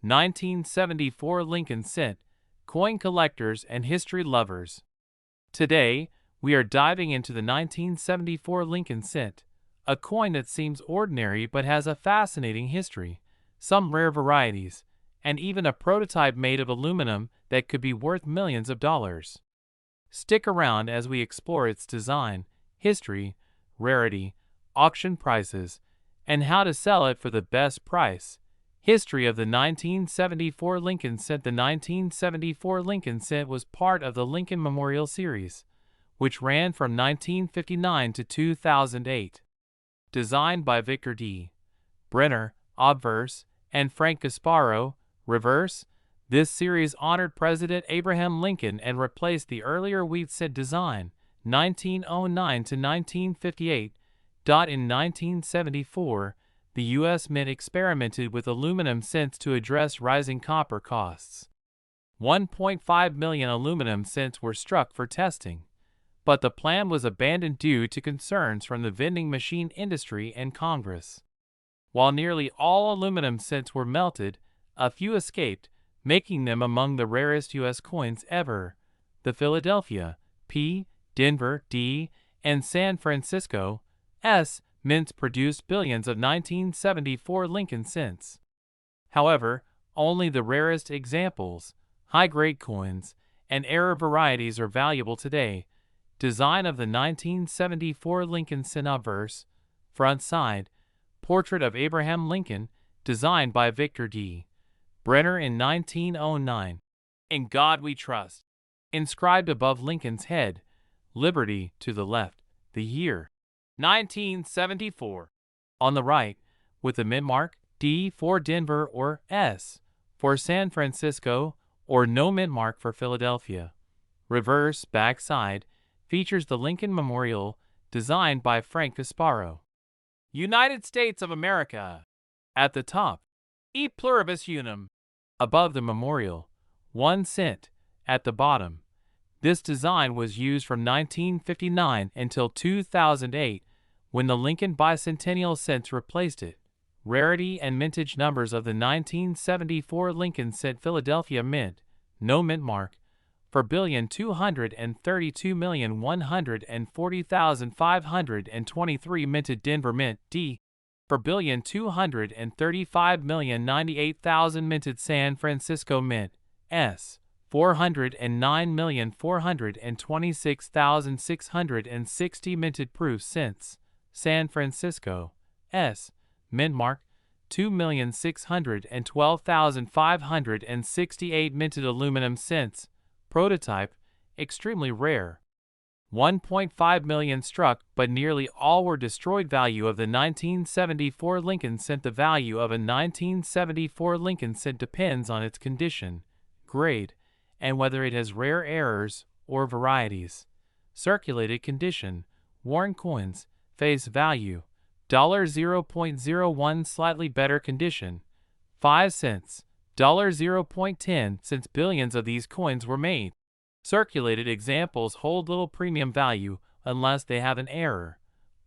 1974 Lincoln Cent, coin collectors and history lovers. Today, we are diving into the 1974 Lincoln Cent, a coin that seems ordinary but has a fascinating history, some rare varieties, and even a prototype made of aluminum that could be worth millions of dollars. Stick around as we explore its design, history, rarity, auction prices, and how to sell it for the best price. History of the 1974 Lincoln Cent. The 1974 Lincoln Cent was part of the Lincoln Memorial Series, which ran from 1959 to 2008. Designed by Victor D. Brenner, obverse, and Frank Gasparo, reverse, this series honored President Abraham Lincoln and replaced the earlier wheat cent design, 1909 to 1958. In 1974, the U.S. Mint experimented with aluminum cents to address rising copper costs. 1.5 million aluminum cents were struck for testing, but the plan was abandoned due to concerns from the vending machine industry and Congress. While nearly all aluminum cents were melted, a few escaped, making them among the rarest U.S. coins ever. The Philadelphia, P., Denver, D., and San Francisco, S. mints produced billions of 1974 Lincoln cents. However, only the rarest examples, high-grade coins, and error varieties are valuable today. Design of the 1974 Lincoln Cent. Obverse, front side, portrait of Abraham Lincoln, designed by Victor D. Brenner in 1909. In God We Trust. Inscribed above Lincoln's head, Liberty to the left, the year 1974. On the right, with the mint mark, D for Denver or S for San Francisco, or no mint mark for Philadelphia. Reverse back side features the Lincoln Memorial, designed by Frank Gasparo. United States of America. At the top, E pluribus unum. Above the memorial, 1 cent. At the bottom. This design was used from 1959 until 2008, when the Lincoln Bicentennial Cents replaced it. Rarity and mintage numbers of the 1974 Lincoln Cent. Philadelphia Mint, no mint mark, for $1,232,140,523. Minted Denver Mint, D, for $1,235,098,000. Minted San Francisco Mint, S, $409,426,660. Minted Proof Cents, San Francisco, S, mint mark, $2,612,568. Minted Aluminum Cents, prototype, extremely rare. 1.5 million struck, but nearly all were destroyed. Value of the 1974 Lincoln Cent. The value of a 1974 Lincoln Cent depends on its condition, grade, and whether it has rare errors or varieties. Circulated condition, worn coins, face value, $0.01. Slightly better condition, 5 cents, $0.10, since billions of these coins were made. Circulated examples hold little premium value unless they have an error.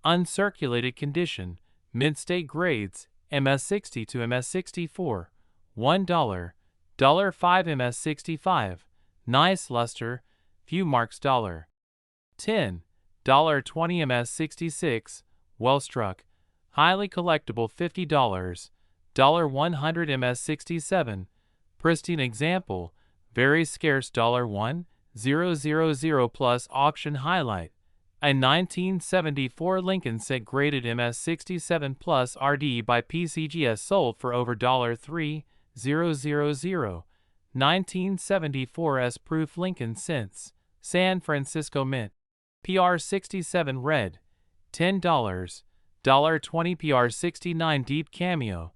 Uncirculated condition, mint state grades, MS60 to MS64, $1, $5 MS65, nice luster, few marks, $10, $20 MS66, well struck, highly collectible, $50, $100 MS67, pristine example, very scarce, $1,000 plus auction highlight. A 1974 Lincoln Cent graded MS67 plus RD by PCGS sold for over $3,000. 1974 S proof Lincoln Cents, San Francisco Mint, PR67 red, $10, $20. PR69 deep cameo,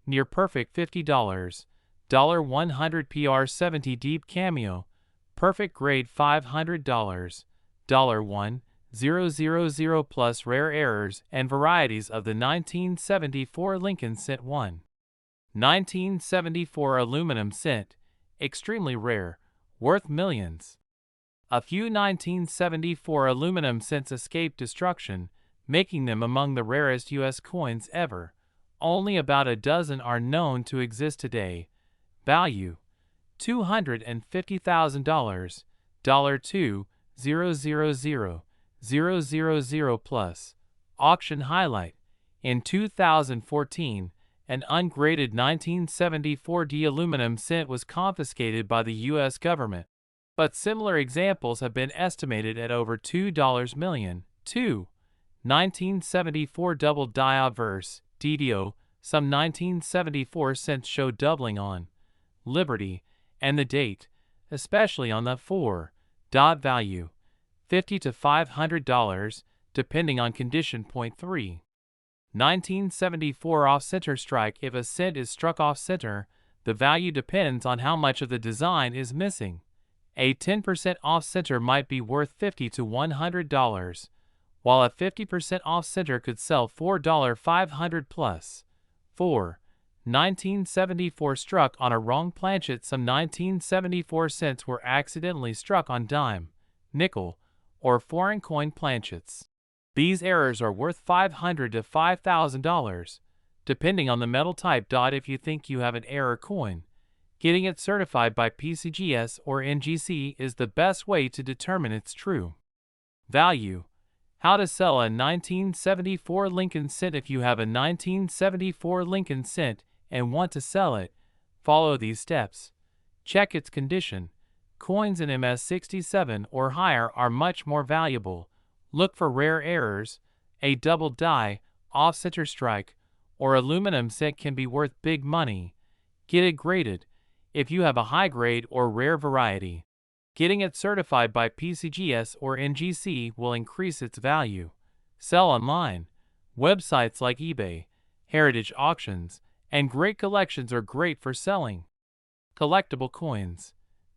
near perfect, $50, $100. PR70 deep cameo, perfect grade, $500, $1,000 plus rare errors and varieties of the 1974 Lincoln Cent. 1974 Aluminum Cent, extremely rare, worth millions. A few 1974 aluminum cents escaped destruction, making them among the rarest U.S. coins ever. Only about a dozen are known to exist today. Value: $250,000. $2,000,000 plus. Auction highlight: in 2014, an ungraded 1974D aluminum cent was confiscated by the U.S. government, but similar examples have been estimated at over $2 million. 2. 1974 double die obverse DDO. Some 1974 cents show doubling on Liberty and the date, especially on the 4. Value: $50 to $500, depending on condition. 3. 1974 off-center strike. If a cent is struck off-center, the value depends on how much of the design is missing. A 10% off-center might be worth $50 to $100, while a 50% off-center could sell $4,500 plus. 4. 1974 struck on a wrong planchet. Some 1974 cents were accidentally struck on dime, nickel, or foreign coin planchets. These errors are worth $500 to $5,000, depending on the metal type. If you think you have an error coin, getting it certified by PCGS or NGC is the best way to determine its true value. How to sell a 1974 Lincoln cent. If you have a 1974 Lincoln cent and want to sell it, follow these steps. Check its condition. Coins in MS67 or higher are much more valuable. Look for rare errors. A double die, off-center strike, or aluminum cent can be worth big money. Get it graded if you have a high grade or rare variety. Getting it certified by PCGS or NGC will increase its value. Sell online. Websites like eBay, Heritage Auctions, and Great Collections are great for selling collectible coins.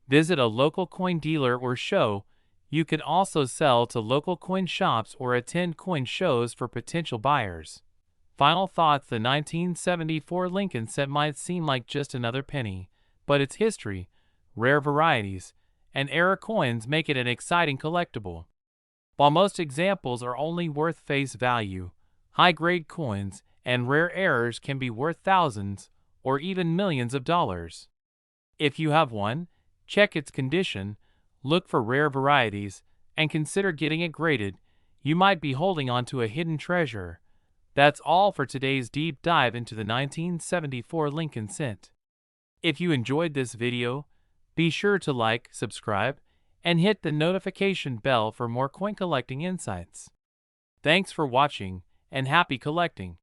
Visit a local coin dealer or show. You can also sell to local coin shops or attend coin shows for potential buyers. Final thoughts: the 1974 Lincoln cent might seem like just another penny, but its history, rare varieties, and error coins make it an exciting collectible. While most examples are only worth face value, high-grade coins and rare errors can be worth thousands or even millions of dollars. If you have one, check its condition, look for rare varieties, and consider getting it graded. You might be holding on to a hidden treasure. That's all for today's deep dive into the 1974 Lincoln cent. If you enjoyed this video, be sure to like, subscribe, and hit the notification bell for more coin collecting insights. Thanks for watching, and happy collecting!